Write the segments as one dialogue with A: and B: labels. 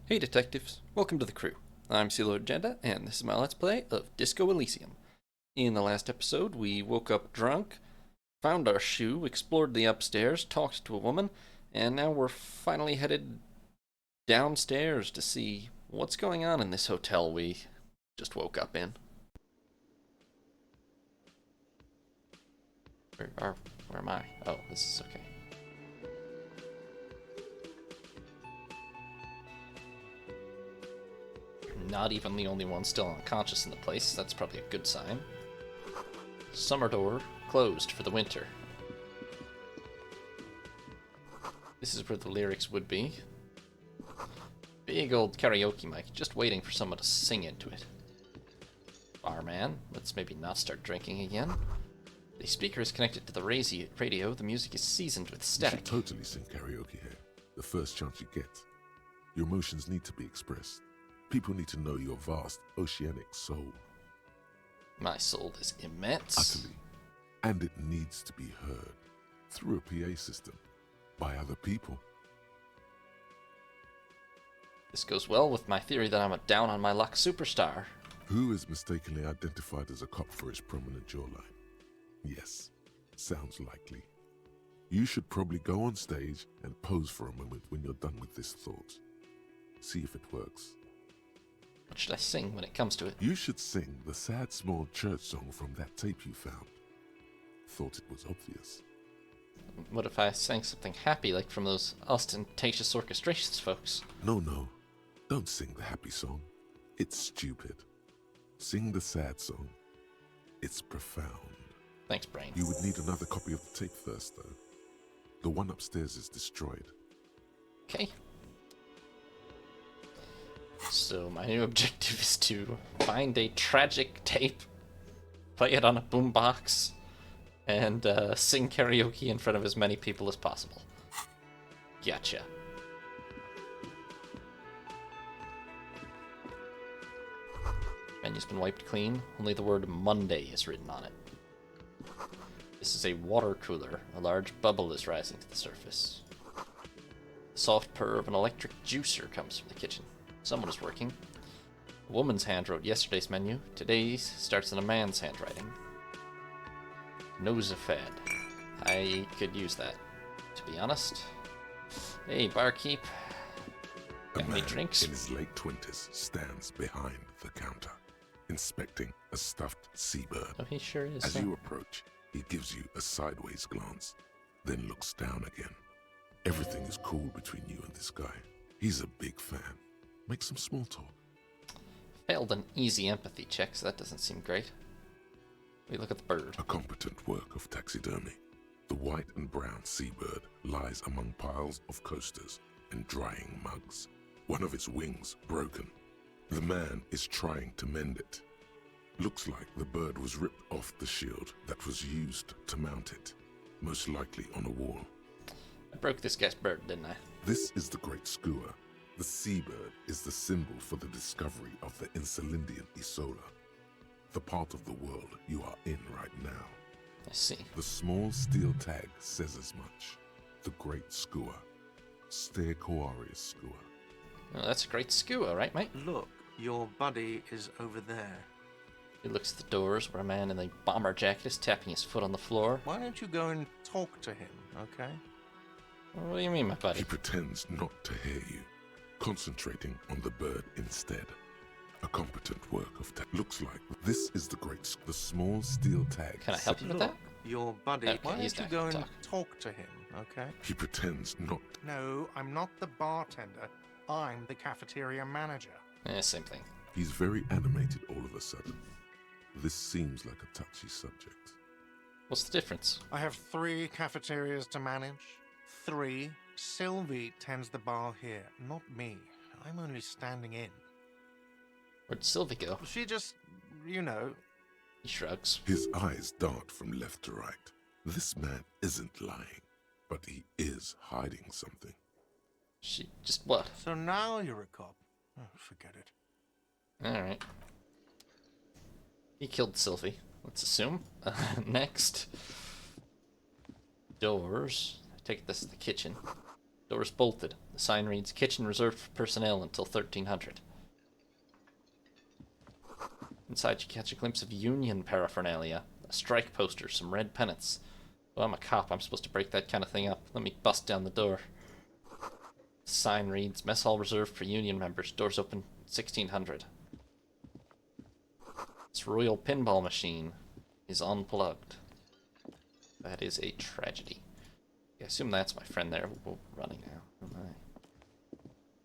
A: Hey detectives, welcome to the crew. I'm CeeLo Agenda, and this is my Let's Play of Disco Elysium. In the last episode, we woke up drunk, found our shoe, explored the upstairs, talked to a woman, and now we're finally headed downstairs to see what's going on in this hotel we just woke up in. Where am I? Oh, this is okay. Not even the only one still unconscious in the place. That's probably a good sign. Summer door closed for the winter. This is where the lyrics would be. Big old karaoke mic, just waiting for someone to sing into it. Barman, let's maybe not start drinking again. The speaker is connected to the radio. The music is seasoned with static.
B: You should totally sing karaoke here. The first chance you get. Your emotions need to be expressed. People need to know your vast, oceanic soul.
A: My soul is immense.
B: Utterly. And it needs to be heard. Through a PA system. By other people.
A: This goes well with my theory that I'm a down-on-my-luck superstar.
B: Who is mistakenly identified as a cop for his prominent jawline? Yes, sounds likely. You should probably go on stage and pose for a moment when you're done with this thought. See if it works.
A: What should I sing when it comes to it?
B: You should sing the sad small church song from that tape you found. Thought it was obvious.
A: What if I sang something happy, like from those ostentatious orchestrations folks?
B: No. Don't sing the happy song. It's stupid. Sing the sad song. It's profound.
A: Thanks, Brain.
B: You would need another copy of the tape first, though. The one upstairs is destroyed.
A: Okay. So my new objective is to find a tragic tape, play it on a boombox, and sing karaoke in front of as many people as possible. Gotcha. Menu's been wiped clean. Only the word Monday is written on it. This is a water cooler. A large bubble is rising to the surface. The soft purr of an electric juicer comes from the kitchen. Someone is working. A woman's hand wrote yesterday's menu. Today's starts in a man's handwriting. Nosafed. I could use that, to be honest. Hey, barkeep. Got any drinks?
B: In his late 20s stands behind the counter, inspecting a stuffed seabird.
A: Oh, he sure is.
B: As you approach, he gives you a sideways glance, then looks down again. Everything is cool between you and this guy. He's a big fan. Make some small talk.
A: Failed an easy empathy check, so that doesn't seem great. We look at the bird.
B: A competent work of taxidermy. The white and brown seabird lies among piles of coasters and drying mugs. One of its wings broken. The man is trying to mend it. Looks like the bird was ripped off the shield that was used to mount it, most likely on a wall.
A: I broke this guy's bird, didn't I?
B: This is the great skua. The seabird is the symbol for the discovery of the Insulindian Isola, the part of the world you are in right now.
A: I see.
B: The small steel tag says as much. The great skua. Stegosaurus skua.
A: Well, that's a great skua, right, mate?
C: Look, your buddy is over there.
A: He looks at the doors where a man in a bomber jacket is tapping his foot on the floor.
C: Why don't you go and talk to him, okay?
A: What do you mean, my buddy?
B: He pretends not to hear you, concentrating on the bird instead. A competent work of looks like this is the great the small steel tag.
A: Can I help you with
C: Look,
A: that?
C: your buddy.
A: Okay,
C: Why
A: he's
C: don't
A: not
C: you go
A: gonna
C: and talk to him, okay?
B: He pretends not.
C: No, I'm not the bartender. I'm the cafeteria manager.
A: Same thing.
B: He's very animated all of a sudden. This seems like a touchy subject.
A: What's the difference?
C: I have 3 cafeterias to manage. 3. Sylvie tends the bar here, not me. I'm only standing in.
A: Where'd Sylvie go?
C: She just, you know.
A: He shrugs.
B: His eyes dart from left to right. This man isn't lying, but he is hiding something.
A: She just what?
C: So now you're a cop. Oh, forget it.
A: Alright. He killed Sylvie, let's assume. Next. Doors. I take it this is the kitchen. Doors bolted. The sign reads, kitchen reserved for personnel until 1300. Inside you catch a glimpse of union paraphernalia. A strike poster, some red pennants. Well, I'm a cop, I'm supposed to break that kind of thing up. Let me bust down the door. The sign reads, mess hall reserved for union members. Doors open 1600. This royal pinball machine is unplugged. That is a tragedy. I assume that's my friend there. We're running now. Oh my.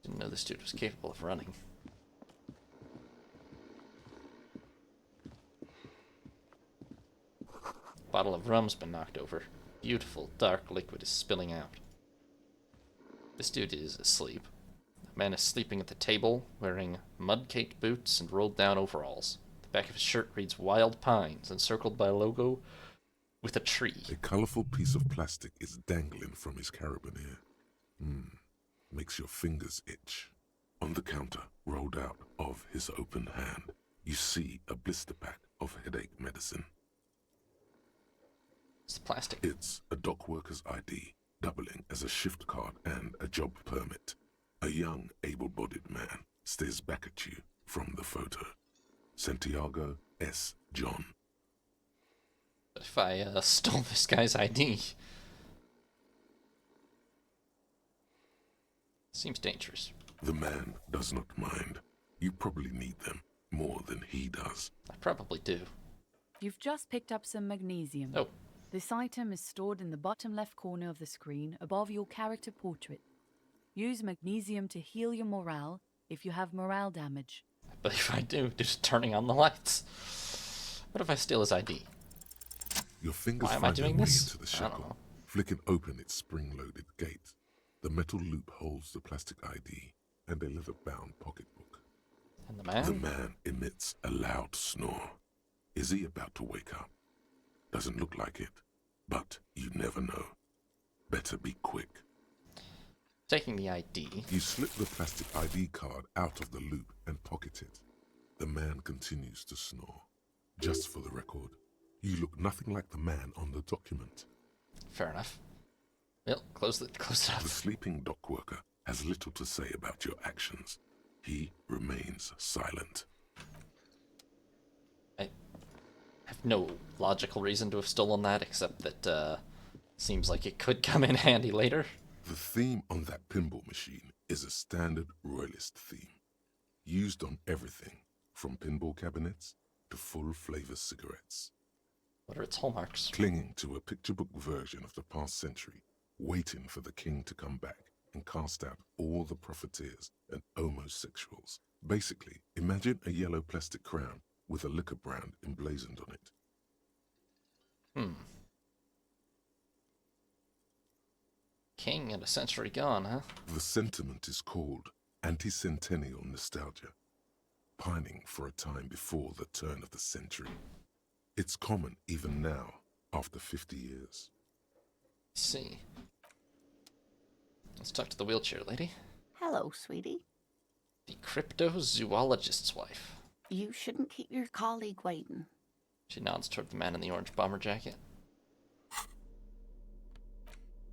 A: Didn't know this dude was capable of running. Bottle of rum's been knocked over. Beautiful, dark liquid is spilling out. This dude is asleep. The man is sleeping at the table, wearing mud-caked boots and rolled-down overalls. The back of his shirt reads Wild Pines, encircled by a logo with a tree.
B: A colourful piece of plastic is dangling from his carabiner. Makes your fingers itch. On the counter, rolled out of his open hand, you see a blister pack of headache medicine.
A: It's the plastic.
B: It's a dock worker's ID, doubling as a shift card and a job permit. A young, able-bodied man stares back at you from the photo. Santiago S. John.
A: But if I stole this guy's ID... Seems dangerous.
B: The man does not mind. You probably need them more than he does.
A: I probably do.
D: You've just picked up some magnesium.
A: Oh.
D: This item is stored in the bottom left corner of the screen above your character portrait. Use magnesium to heal your morale if you have morale damage.
A: But if I do, just turning on the lights. What if I steal his ID?
B: Your fingers
A: Why am I
B: find their
A: doing
B: way
A: this?
B: into the
A: I don't
B: shackle,
A: know.
B: flicking open its spring-loaded gate. The metal loop holds the plastic ID and a leather-bound pocketbook.
A: And the man?
B: The man emits a loud snore. Is he about to wake up? Doesn't look like it, but you never know. Better be quick.
A: Taking the ID.
B: You slip the plastic ID card out of the loop and pocket it. The man continues to snore. Just for the record, you look nothing like the man on the document.
A: Fair enough. Well, close it up.
B: The sleeping dock worker has little to say about your actions. He remains silent.
A: I have no logical reason to have stolen that, except that seems like it could come in handy later.
B: The theme on that pinball machine is a standard royalist theme, used on everything from pinball cabinets to full-flavor cigarettes.
A: What are its hallmarks?
B: Clinging to a picture book version of the past century, waiting for the king to come back and cast out all the profiteers and homosexuals. Basically, imagine a yellow plastic crown with a liquor brand emblazoned on it.
A: King and a century gone, huh?
B: The sentiment is called anti-centennial nostalgia, pining for a time before the turn of the century. It's common even now, after 50 years.
A: Let's see. Let's talk to the wheelchair lady.
E: Hello, sweetie.
A: The cryptozoologist's wife.
E: You shouldn't keep your colleague waiting.
A: She nods toward the man in the orange bomber jacket.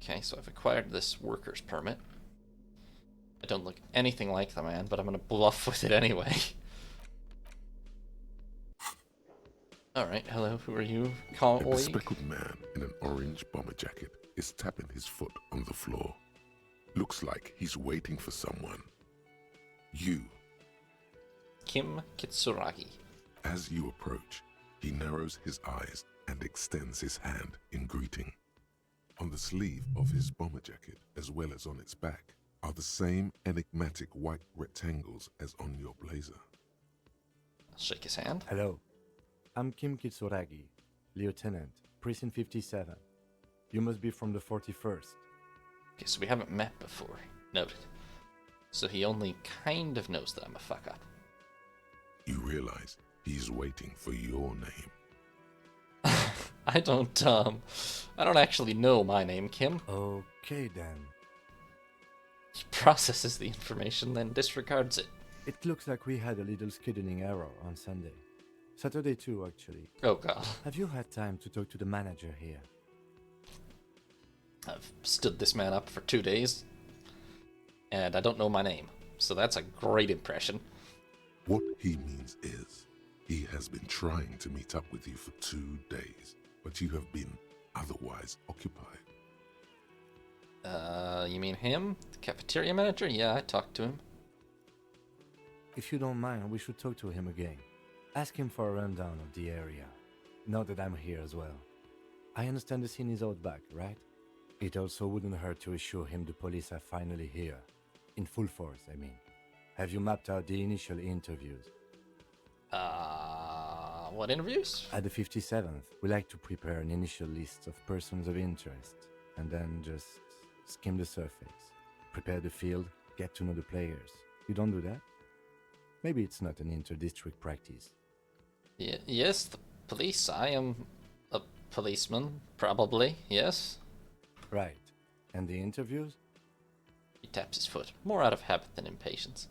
A: Okay, so I've acquired this worker's permit. I don't look anything like the man, but I'm gonna bluff with it anyway. Alright, hello, who are you,
B: A
A: colleague?
B: bespectacled man in an orange bomber jacket is tapping his foot on the floor. Looks like he's waiting for someone. You.
A: Kim Kitsuragi.
B: As you approach, he narrows his eyes and extends his hand in greeting. On the sleeve of his bomber jacket, as well as on its back, are the same enigmatic white rectangles as on your blazer.
A: I'll shake his hand.
F: Hello, I'm Kim Kitsuragi, Lieutenant, Precinct 57. You must be from the 41st.
A: Okay, so we haven't met before. Noted. So he only kind of knows that I'm a fuck up.
B: You realize he's waiting for your name.
A: I don't actually know my name, Kim.
F: Okay then.
A: He processes the information, then disregards it.
F: It looks like we had a little scheduling error on Sunday. Saturday too, actually.
A: Oh god.
F: Have you had time to talk to the manager here?
A: I've stood this man up for 2 days. and I don't know my name. So that's a great impression.
B: What he means is, he has been trying to meet up with you for 2 days, but you have been otherwise occupied.
A: You mean him? The cafeteria manager? Yeah, I talked to him.
F: If you don't mind, we should talk to him again. Ask him for a rundown of the area. Now that I'm here as well. I understand the scene is out back, right? It also wouldn't hurt to assure him the police are finally here. In full force, I mean. Have you mapped out the initial interviews?
A: What interviews?
F: At the 57th, we like to prepare an initial list of persons of interest, and then just skim the surface. Prepare the field, get to know the players. You don't do that? Maybe it's not an inter-district practice.
A: Yes, the police. I am a policeman, probably, yes.
F: Right. And the interviews?
A: He taps his foot, more out of habit than impatience.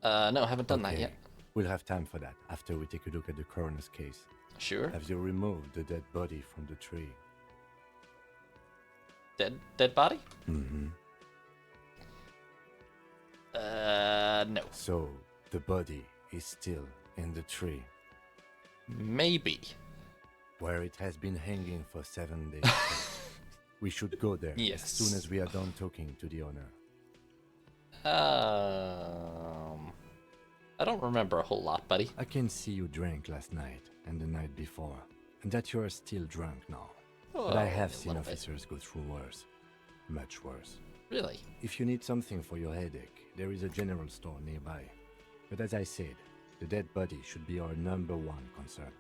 A: No, haven't done that
F: Okay.
A: yet.
F: We'll have time for that after we take a look at the coroner's case.
A: Sure.
F: Have you removed the dead body from the tree?
A: Dead body?
F: Mm-hmm.
A: No.
F: So, the body is still in the tree,
A: Maybe.
F: where it has been hanging for 7 days. We should go there
A: Yes.
F: as soon as we are done talking to the owner.
A: I don't remember a whole lot, buddy.
F: I can see you drank last night and the night before, and that you are still drunk now. But I
A: Oh,
F: have
A: a
F: seen
A: little bit.
F: officers go through worse. Much worse.
A: Really?
F: If you need something for your headache, there is a general store nearby. But as I said, the dead body should be our #1 concern.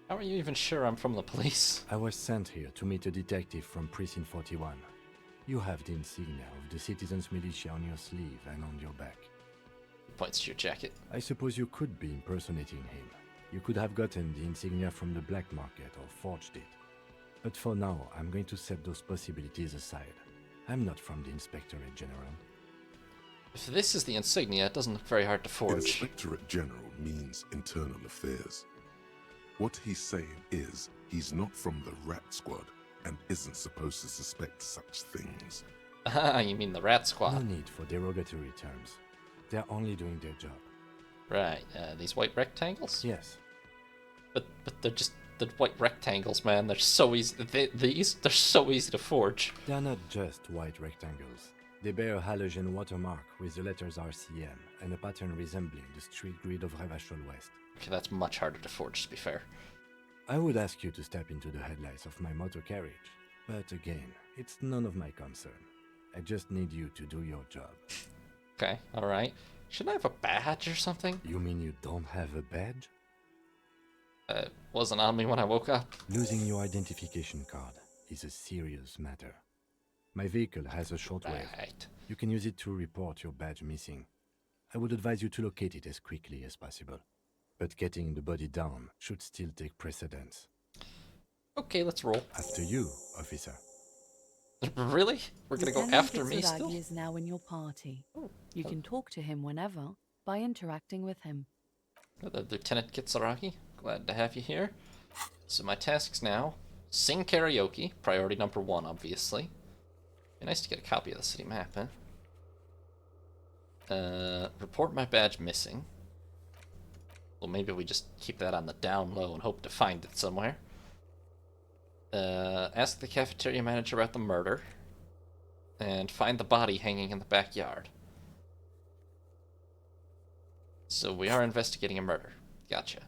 A: How are you even sure I'm from the police?
F: I was sent here to meet a detective from Precinct 41. You have the insignia of the Citizens Militia on your sleeve and on your back.
A: He points to your jacket.
F: I suppose you could be impersonating him. You could have gotten the insignia from the black market or forged it. But for now, I'm going to set those possibilities aside. I'm not from the Inspectorate General.
A: If this is the insignia, it doesn't look very hard to forge.
B: Inspectorate General means internal affairs. What he's saying is, he's not from the Rat Squad and isn't supposed to suspect such things.
A: Ah, you mean the rat
F: No
A: squad.
F: need for derogatory terms. They're only doing their job.
A: Right, these white rectangles?
F: Yes,
A: But they're just the white rectangles, man. They're so easy. They're so easy to forge.
F: they're not just white rectangles. They bear a halogen watermark with the letters RCM and a pattern resembling the street grid of Revachol West.
A: Okay, that's much harder to forge, to be fair.
F: I would ask you to step into the headlights of my motor carriage, but again, it's none of my concern. I just need you to do your job.
A: Okay, alright. Shouldn't I have a badge or something?
F: You mean you don't have a badge?
A: Wasn't on me when I woke up.
F: Losing your identification card is a serious matter. My vehicle has a shortwave.
A: Right.
F: You can use it to report your badge missing. I would advise you to locate it as quickly as possible. But getting the body down should still take precedence.
A: Okay, let's roll.
F: After you, officer.
A: Really? We're gonna go
D: Lieutenant
A: after me
D: Kitsuragi
A: still?
D: is now in your party.
A: Oh,
D: You can talk to him whenever by interacting with him.
A: Lieutenant Kitsuragi, glad to have you here. So my tasks now, sing karaoke, priority #1, obviously. Be nice to get a copy of the city map, huh? Report my badge missing. Well, maybe we just keep that on the down low and hope to find it somewhere. Ask the cafeteria manager about the murder. And find the body hanging in the backyard. So we are investigating a murder. Gotcha.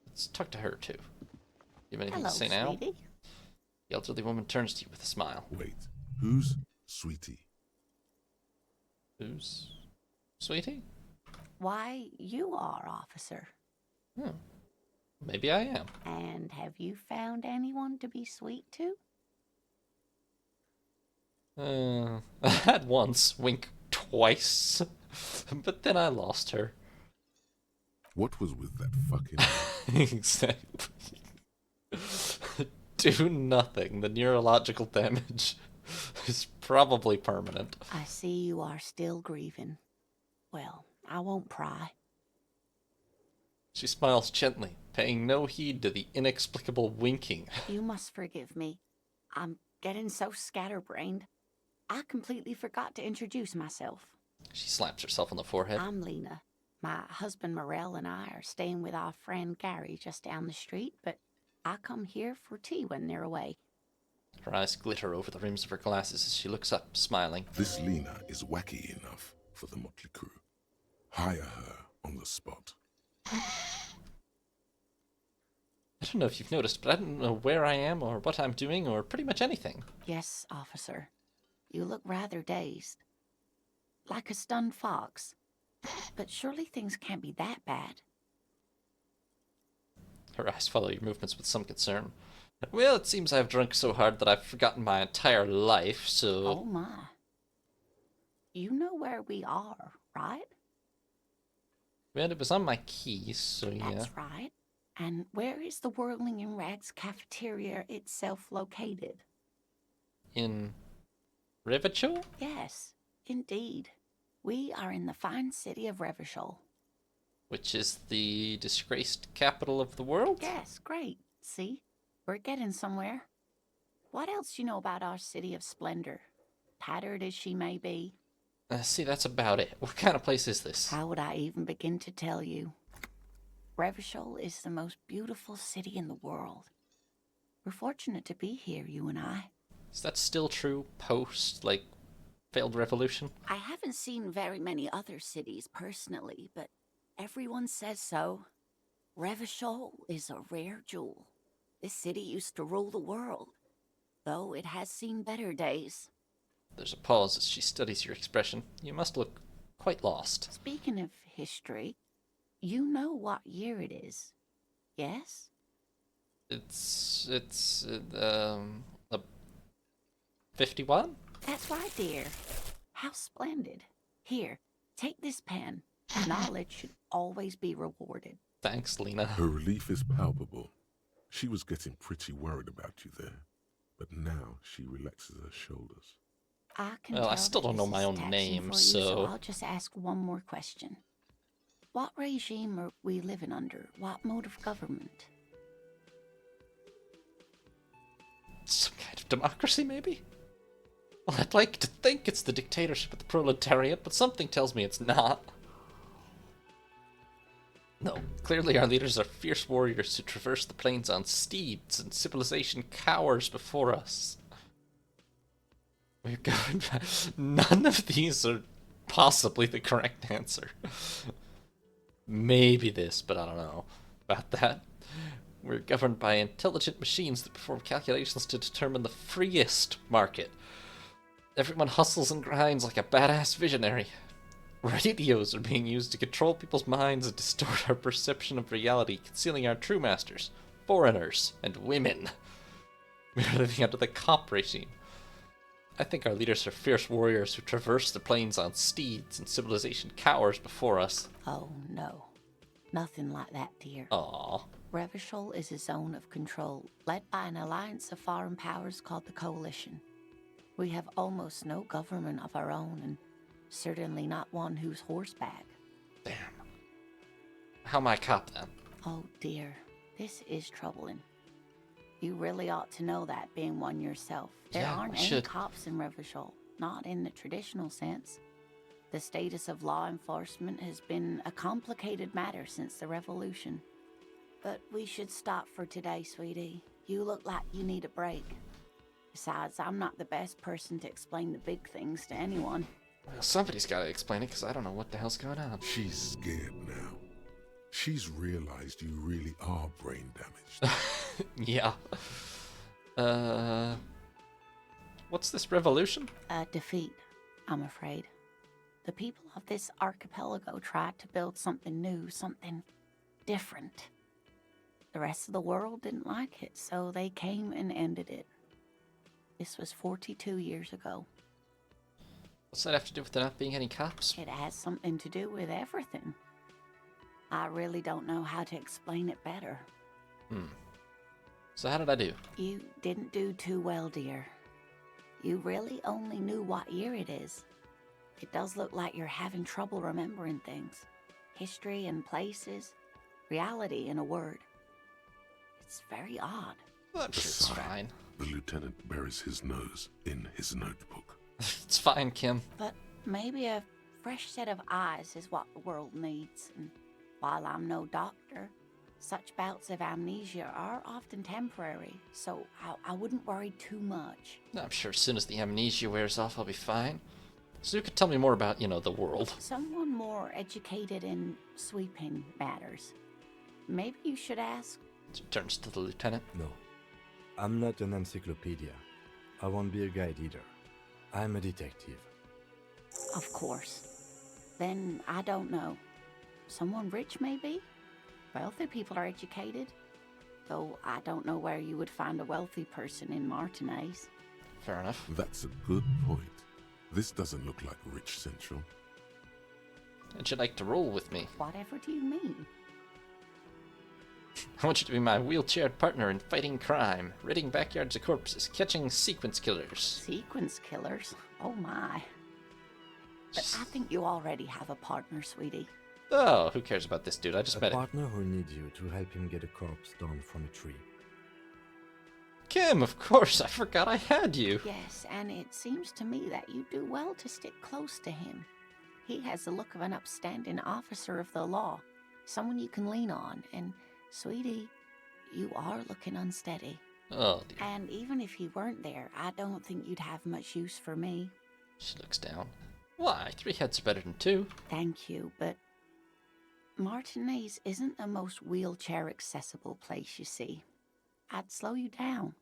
A: Let's talk to her, too. You have anything
E: Hello,
A: to say now?
E: sweetie.
A: The elderly woman turns to you with a smile.
B: Wait, who's Sweetie?
A: Who's... Sweetie?
E: Why, you are, officer.
A: Hmm. Maybe I am.
E: And have you found anyone to be sweet to?
A: I had once, wink twice, but then I lost her.
B: What was with that fucking...
A: Exactly. Do nothing. The neurological damage is probably permanent.
E: I see you are still grieving. Well, I won't pry.
A: She smiles gently, paying no heed to the inexplicable winking.
E: You must forgive me. I'm getting so scatterbrained. I completely forgot to introduce myself.
A: She slaps herself on the forehead.
E: I'm Lena. My husband Morel and I are staying with our friend Gary just down the street, but I come here for tea when they're away.
A: Her eyes glitter over the rims of her glasses as she looks up, smiling.
B: This Lena is wacky enough for the motley crew. Hire her on the spot.
A: I don't know if you've noticed, but I don't know where I am or what I'm doing or pretty much anything.
E: Yes, officer. You look rather dazed. Like a stunned fox. But surely things can't be that bad.
A: Her eyes follow your movements with some concern. Well, it seems I've drunk so hard that I've forgotten my entire life, so...
E: Oh my. You know where we are, right?
A: Well, it was on my keys, so yeah.
E: That's right. And where is the Whirling in Rags cafeteria itself located?
A: In... Revachol?
E: Yes, indeed. We are in the fine city of Revachol.
A: Which is the disgraced capital of the world?
E: Yes, great. See? We're getting somewhere. What else you know about our city of splendor? Tattered as she may be.
A: See, that's about it. What kind of place is this?
E: How would I even begin to tell you? Revachol is the most beautiful city in the world. We're fortunate to be here, you and I.
A: Is that still true post, failed revolution?
E: I haven't seen very many other cities personally, but everyone says so. Revachol is a rare jewel. This city used to rule the world, though it has seen better days.
A: There's a pause as she studies your expression. You must look quite lost.
E: Speaking of history, you know what year it is, yes?
A: It's 51?
E: That's right, dear. How splendid. Here, take this pen. Knowledge should always be rewarded.
A: Thanks, Lena.
B: Her relief is palpable. She was getting pretty worried about you there, but now she relaxes her shoulders.
E: I can
A: Well, I
E: tell
A: still
E: that
A: don't know
E: this
A: my
E: is
A: own
E: taxing
A: name,
E: for you,
A: so...
E: I'll just ask one more question. What regime are we living under? What mode of government?
A: Some kind of democracy, maybe? Well, I'd like to think it's the dictatorship of the proletariat, but something tells me it's not. No, clearly our leaders are fierce warriors who traverse the plains on steeds, and civilization cowers before us. We're going back. None of these are possibly the correct answer. Maybe this, but I don't know about that. We're governed by intelligent machines that perform calculations to determine the freest market. Everyone hustles and grinds like a badass visionary. Radios are being used to control people's minds and distort our perception of reality, concealing our true masters, foreigners, and women. We're living under the cop regime. I think our leaders are fierce warriors who traverse the plains on steeds, and civilization cowers before us.
E: Oh, no. Nothing like that, dear.
A: Aww.
E: Revachol is a zone of control, led by an alliance of foreign powers called the Coalition. We have almost no government of our own, and certainly not one who's horseback.
A: Damn. How am I a cop, then?
E: Oh, dear. This is troubling. You really ought to know that, being one yourself. There
A: Yeah,
E: aren't
A: we
E: any
A: should.
E: cops in Revachol, not in the traditional sense. The status of law enforcement has been a complicated matter since the revolution. But we should stop for today, sweetie. You look like you need a break. Besides, I'm not the best person to explain the big things to anyone.
A: Well, somebody's got to explain it, because I don't know what the hell's going on.
B: She's scared now. She's realized you really are brain damaged.
A: Yeah. What's this revolution?
E: A defeat, I'm afraid. The people of this archipelago tried to build something new, something different. The rest of the world didn't like it, so they came and ended it. This was 42 years ago.
A: What's that have to do with there not being any cops?
E: It has something to do with everything. I really don't know how to explain it better.
A: So how did I do?
E: You didn't do too well, dear. You really only knew what year it is. It does look like you're having trouble remembering things. History and places. Reality, in a word. It's very odd.
A: I'm sure it's
B: Sigh.
A: fine.
B: The lieutenant buries his nose in his notebook.
A: It's fine, Kim.
E: But maybe a fresh set of eyes is what the world needs, and while I'm no doctor, such bouts of amnesia are often temporary, so I wouldn't worry too much.
A: I'm sure as soon as the amnesia wears off, I'll be fine. So you could tell me more about, the world.
E: Someone more educated in sweeping matters. Maybe you should ask.
A: Turns to the lieutenant.
F: No, I'm not an encyclopedia. I won't be a guide either. I'm a detective.
E: Of course. Then I don't know. Someone rich, maybe? Wealthy people are educated. Though I don't know where you would find a wealthy person in Martinez.
A: Fair enough.
B: That's a good point. This doesn't look like Rich Central.
A: Would you like to roll with me?
E: Whatever do you mean?
A: I want you to be my wheelchaired partner in fighting crime, raiding backyards of corpses, catching sequence killers.
E: Sequence killers? Oh my. But I think you already have a partner, sweetie.
A: Oh, who cares about this dude? I just
F: A
A: met him.
F: partner who needs you to help him get a corpse down from a tree.
A: Kim, of course, I forgot I had you.
E: Yes, and it seems to me that you do well to stick close to him. He has the look of an upstanding officer of the law, someone you can lean on, and, sweetie, you are looking unsteady.
A: Oh, dear.
E: And even if he weren't there, I don't think you'd have much use for me.
A: She looks down. Why? 3 heads are better than 2.
E: Thank you, but Martinez isn't the most wheelchair-accessible place, you see. I'd slow you down.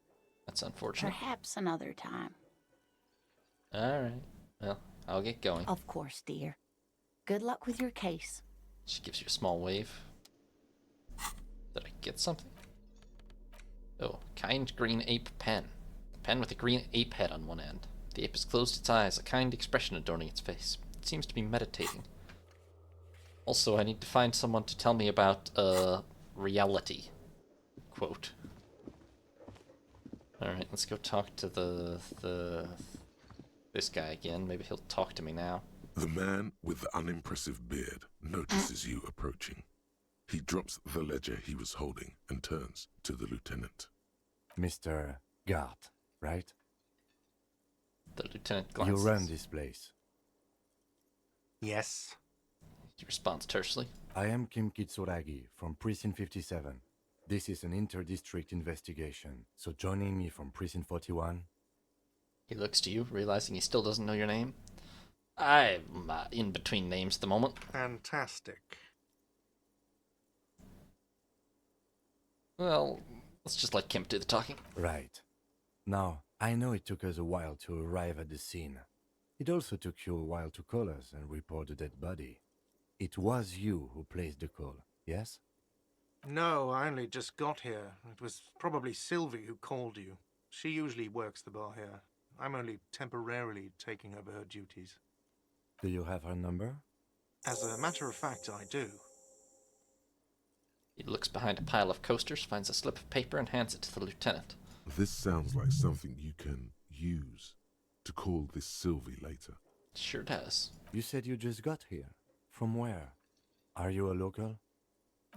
A: That's unfortunate.
E: Perhaps another time.
A: Alright. Well, I'll get going.
E: Of course, dear. Good luck with your case.
A: She gives you a small wave. Did I get something? Oh, kind green ape pen. A pen with a green ape head on one end. The ape has closed its eyes, a kind expression adorning its face. It seems to be meditating. Also, I need to find someone to tell me about, reality. Quote. Alright, let's go talk to this guy again. Maybe he'll talk to me now.
B: The man with the unimpressive beard notices you approaching. He drops the ledger he was holding and turns to the lieutenant.
F: Mr. Gart, right?
A: The lieutenant
F: You
A: glances.
F: run this place.
C: Yes.
A: He responds tersely.
F: I am Kim Kitsuragi from Precinct 57. This is an inter-district investigation, so joining me from Precinct 41...
A: He looks to you, realizing he still doesn't know your name. I'm in between names at the moment.
C: Fantastic.
A: Well, let's just let Kim do the talking.
F: Right. Now, I know it took us a while to arrive at the scene. It also took you a while to call us and report the dead body. It was you who placed the call, yes?
C: No, I only just got here. It was probably Sylvie who called you. She usually works the bar here. I'm only temporarily taking over her duties.
F: Do you have her number?
C: As a matter of fact, I do.
A: He looks behind a pile of coasters, finds a slip of paper, and hands it to the lieutenant.
B: This sounds like something you can use to call this Sylvie later.
A: Sure does.
F: You said you just got here. From where? Are you a local?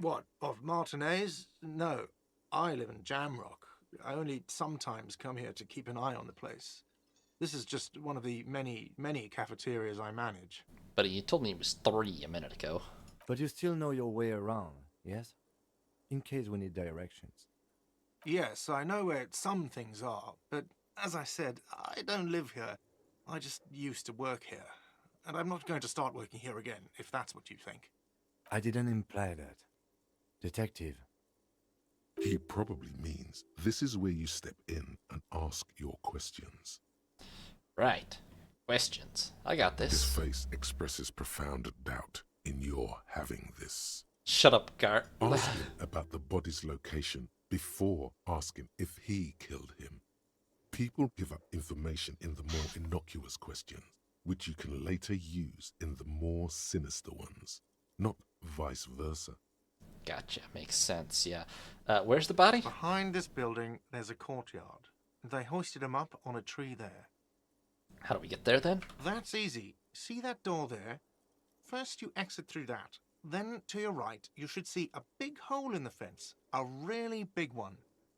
C: What, of Martinez? No, I live in Jamrock. I only sometimes come here to keep an eye on the place. This is just one of the many, many cafeterias I manage.
A: But he told me it was 3 a minute ago.
F: But you still know your way around, yes? In case we need directions.
C: Yes, I know where some things are, but as I said, I don't live here. I just used to work here. And I'm not going to start working here again, if that's what you think.
F: I didn't imply that. Detective.
B: He probably means this is where you step in and ask your questions.
A: Right. Questions. I got
B: His
A: this.
B: face expresses profound doubt in your having this.
A: Shut up, Gart.
B: Ask him about the body's location before asking if he killed him. People give up information in the more innocuous questions, which you can later use in the more sinister ones, not vice versa.
A: Gotcha. Makes sense, yeah. Where's the body?
C: Behind this building, there's a courtyard. They hoisted him up on a tree there.
A: How do we get there, then?
C: That's easy. See that door there? First you exit through that. Then, to your right, you should see a big hole in the fence. A really big one.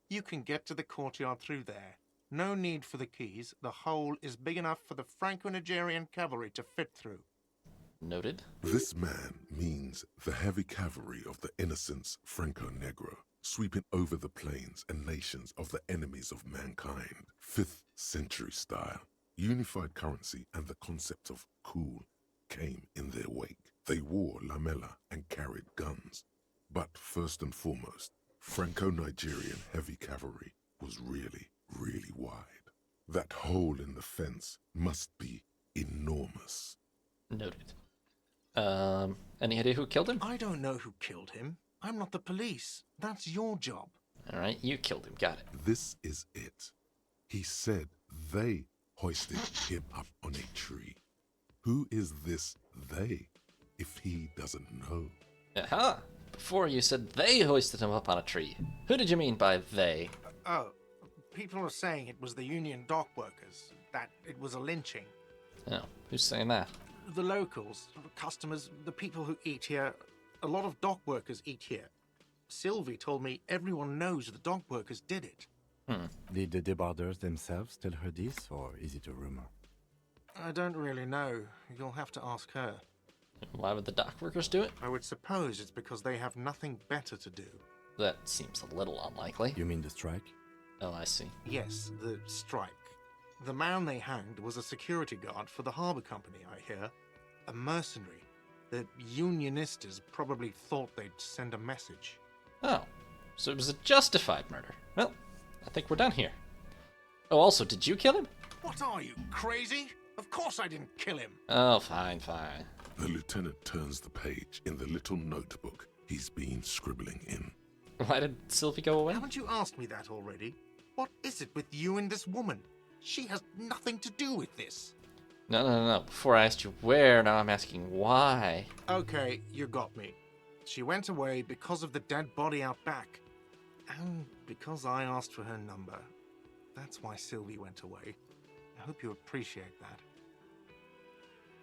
C: You can get to the courtyard through there. No need for the keys. The hole is big enough for the Franco-Nigerian cavalry to fit through.
A: Noted.
B: This man means the heavy cavalry of the innocents Franco Negro, sweeping over the plains and nations of the enemies of mankind. 5th century style. Unified currency and the concept of cool came in their wake. They wore lamella and carried guns. But first and foremost, Franco-Nigerian heavy cavalry was really, really wide. That hole in the fence must be enormous.
A: Noted. Any idea who killed him?
C: I don't know who killed him. I'm not the police. That's your job.
A: All right, you killed him. Got it.
B: This is it. He said they hoisted him up on a tree. Who is this they, if he doesn't know?
A: Aha! Before you said they hoisted him up on a tree. Who did you mean by they?
C: Oh, people are saying it was the union dock workers, that it was a lynching.
A: Oh, who's saying that?
C: The locals, the customers, the people who eat here, a lot of dock workers eat here. Sylvie told me everyone knows the dock workers did it.
F: Did the debarders themselves tell her this, or is it a rumor?
C: I don't really know. You'll have to ask her.
A: Why would the dock workers do it?
C: I would suppose it's because they have nothing better to do.
A: That seems a little unlikely.
F: You mean the strike?
A: Oh, I see.
C: Yes, the strike. The man they hanged was a security guard for the harbour company, I hear. A mercenary. The unionistas probably thought they'd send a message.
A: Oh, so it was a justified murder. Well, I think we're done here. Oh, also, did you kill him?
C: What are you, crazy? Of course I didn't kill him.
A: Oh, fine, fine.
B: The lieutenant turns the page in the little notebook he's been scribbling in.
A: Why did Sylvie go away?
C: Haven't you asked me that already? What is it with you and this woman? She has nothing to do with this.
A: No. Before I asked you where, now I'm asking why.
C: Okay, you got me. She went away because of the dead body out back. And because I asked for her number. That's why Sylvie went away. I hope you appreciate that.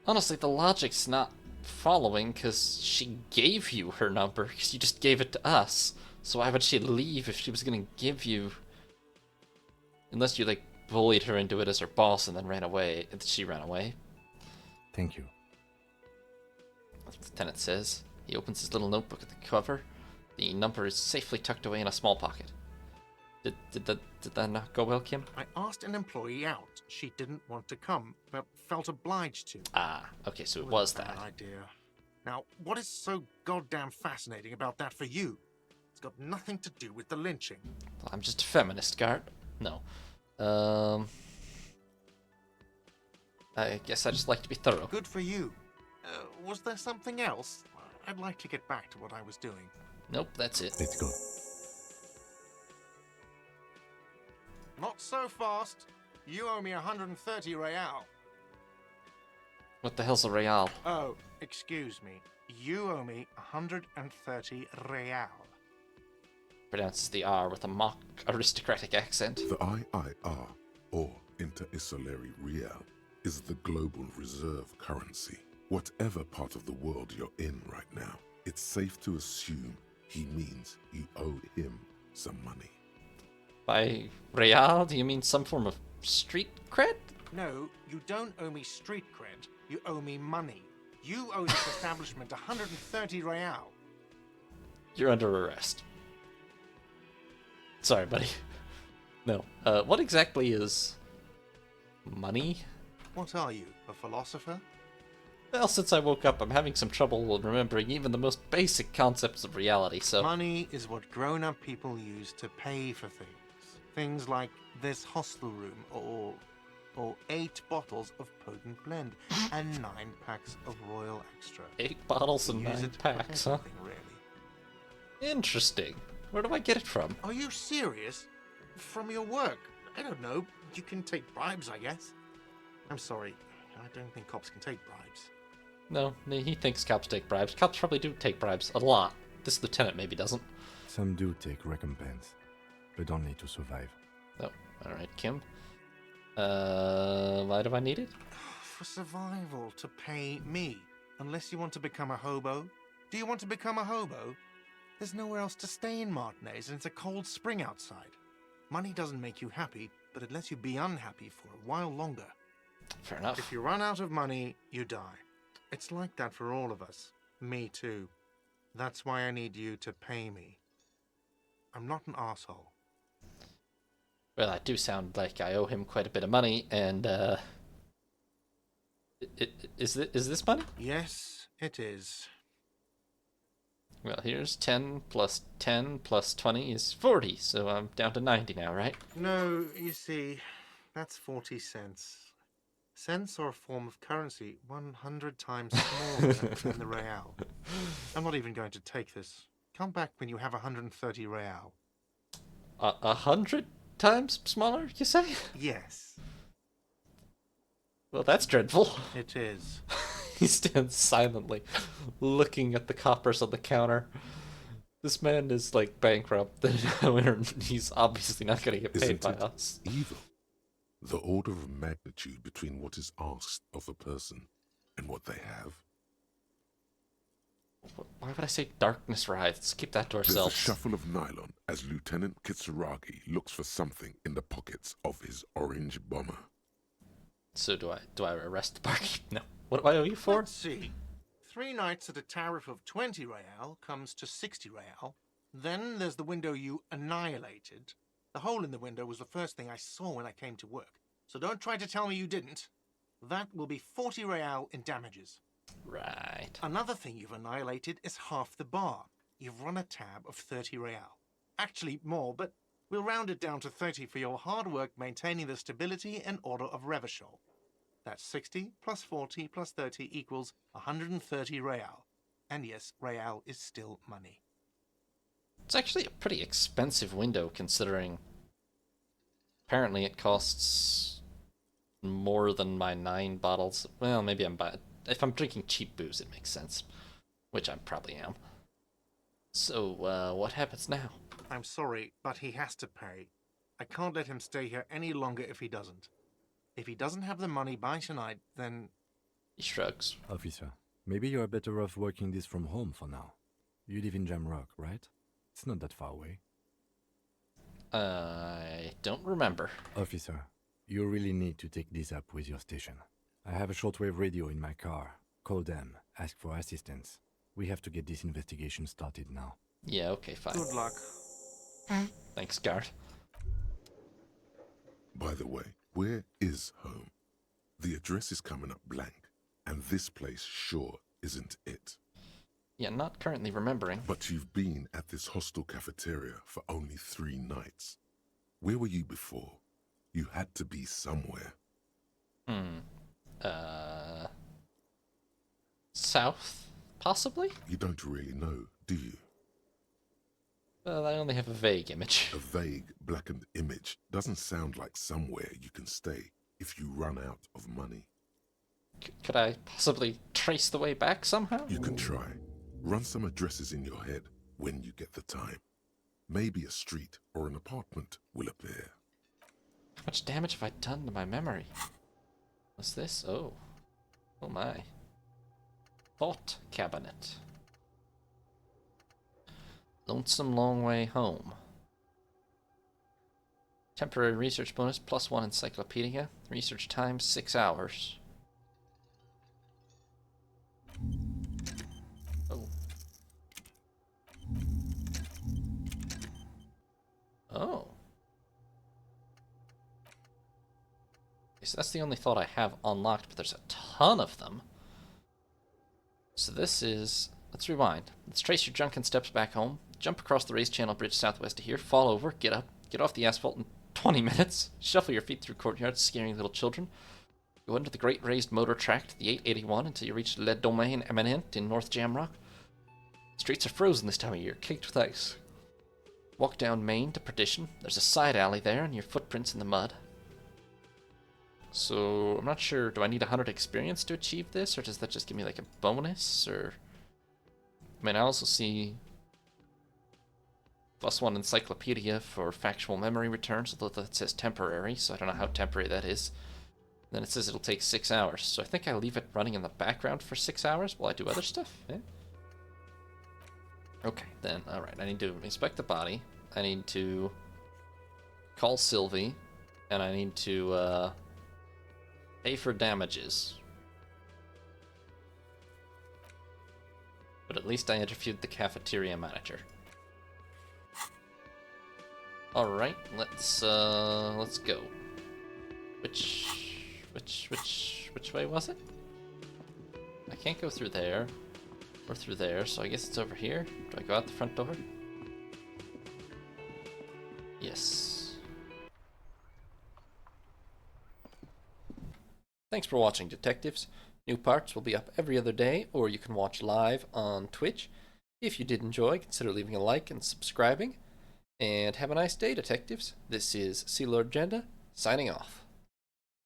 A: Honestly, the logic's not following, because she gave you her number, because you just gave it to us. So why would she leave if she was going to give you... Unless you, like, bullied her into it as her boss and then ran away. She ran away.
F: Thank you.
A: The lieutenant says. He opens his little notebook at the cover. The number is safely tucked away in a small pocket. Did that not go well, Kim?
C: I asked an employee out. She didn't want to come, but felt obliged to.
A: Ah, okay, so it was
C: a
A: that.
C: bad idea. Now, what is so goddamn fascinating about that for you? It's got nothing to do with the lynching.
A: Well, I'm just a feminist, Gart. No. I guess I just like to be thorough.
C: Good for you. Was there something else? I'd like to get back to what I was doing.
A: Nope, that's it.
F: Let's go.
C: Not so fast. You owe me 130 real.
A: What the hell's a real?
C: Oh, excuse me. You owe me 130 real.
A: Pronounces the R with a mock aristocratic accent.
B: The IIR, or Inter-Isolary Real, is the global reserve currency. Whatever part of the world you're in right now, it's safe to assume he means you owe him some money.
A: By real, do you mean some form of street cred?
C: No, you don't owe me street cred. You owe me money. You owe this establishment 130 real.
A: You're under arrest. Sorry, buddy. No. What exactly is money?
C: What are you, a philosopher?
A: Well, since I woke up, I'm having some trouble remembering even the most basic concepts of reality, so...
C: Money is what grown-up people use to pay for things. Things like this hostel room, or 8 bottles of potent blend, and 9 packs of Royal Extra.
A: 8 bottles and
C: You use
A: 9
C: it for
A: packs, huh?
C: anything, really.
A: Interesting. Where do I get it from?
C: Are you serious? From your work? I don't know. You can take bribes, I guess. I'm sorry. I don't think cops can take bribes.
A: No, he thinks cops take bribes. Cops probably do take bribes. A lot. This lieutenant maybe doesn't.
F: Some do take recompense, but only to survive.
A: Oh, alright, Kim. Why do I need it?
C: For survival, to pay me. Unless you want to become a hobo. Do you want to become a hobo? There's nowhere else to stay in Martinez, and it's a cold spring outside. Money doesn't make you happy, but it lets you be unhappy for a while longer.
A: Fair enough.
C: If you run out of money, you die. It's like that for all of us. Me too. That's why I need you to pay me. I'm not an asshole.
A: Well, I do sound like I owe him quite a bit of money, and is this money?
C: Yes, it is.
A: Well, here's 10 plus 10 plus 20 is 40, so I'm down to 90 now, right?
C: No, you see, that's 40 cents. Cents are a form of currency 100 times smaller than the real. I'm not even going to take this. Come back when you have 130 real.
A: 100 times smaller, you say?
C: Yes,
A: Well, that's dreadful.
C: it is.
A: He stands silently, looking at the coppers on the counter. This man is like bankrupt. He's obviously not going to get paid
B: Isn't
A: by
B: it
A: us.
B: evil? The order of magnitude between what is asked of a person and what they have.
A: Why would I say darkness rides? Keep that to
B: There's a
A: ourselves.
B: shuffle of nylon as Lieutenant Kitsuragi looks for something in the pockets of his orange bomber.
A: So do I arrest the barkeep? No. What do I owe you for?
C: Let's see. 3 nights at a tariff of 20 real comes to 60 real. Then there's the window you annihilated. The hole in the window was the first thing I saw when I came to work. So don't try to tell me you didn't. That will be 40 real in damages.
A: Right.
C: Another thing you've annihilated is half the bar. You've run a tab of 30 real. Actually more, but we'll round it down to 30 for your hard work maintaining the stability and order of Revachol. That's 60 plus 40 plus 30 equals 130 real. And yes, real is still money.
A: It's actually a pretty expensive window considering apparently it costs more than my 9 bottles. Well, maybe if I'm drinking cheap booze, it makes sense, which I probably am. So, what happens now?
C: I'm sorry, but he has to pay. I can't let him stay here any longer if he doesn't. If he doesn't have the money by tonight, then...
A: He shrugs.
F: Officer, maybe you are better off working this from home for now. You live in Jamrock, right? It's not that far away.
A: I don't remember.
F: Officer, you really need to take this up with your station. I have a shortwave radio in my car. Call them, ask for assistance. We have to get this investigation started now.
A: Yeah, okay, fine.
C: Good luck.
A: Thanks, guard.
B: By the way, where is home? The address is coming up blank, and this place sure isn't it.
A: Yeah, not currently remembering.
B: But you've been at this hostel cafeteria for only 3 nights. Where were you before? You had to be somewhere.
A: South, possibly?
B: You don't really know, do you?
A: Well, I only have a vague image.
B: A vague, blackened image doesn't sound like somewhere you can stay if you run out of money.
A: Could I possibly trace the way back somehow?
B: You can try. Run some addresses in your head when you get the time. Maybe a street or an apartment will appear.
A: How much damage have I done to my memory? What's this? Oh. Oh my. Thought cabinet. Lonesome long way home. Temporary research bonus +1 encyclopedia. Research time 6 hours. Oh. Oh. So that's the only thought I have unlocked, but there's a ton of them. So this is... Let's rewind. Let's trace your drunken steps back home. Jump across the raised channel bridge southwest of here. Fall over. Get up. Get off the asphalt in 20 minutes. Shuffle your feet through courtyards, scaring little children. Go into the great raised motor track to the 881 until you reach Le Domaine Eminent in North Jamrock. Streets are frozen this time of year, caked with ice. Walk down Main to Perdition. There's a side alley there and your footprints in the mud. So, I'm not sure, do I need 100 experience to achieve this, or does that just give me like a bonus, or... I mean, I also see +1 encyclopedia for factual memory returns, although that says temporary, so I don't know how temporary that is. Then it says it'll take 6 hours, so I think I leave it running in the background for 6 hours while I do other stuff, yeah? Okay, then, alright, I need to inspect the body, I need to call Sylvie, and I need to, pay for damages. But at least I interviewed the cafeteria manager. Alright, let's go. Which way was it? I can't go through there. Or through there, so I guess it's over here. Do I go out the front door? Yes. Thanks for watching, detectives. New parts will be up every other day, or you can watch live on Twitch. If you did enjoy, consider leaving a like and subscribing. And have a nice day, detectives. This is Sea Lord Jenda, signing off.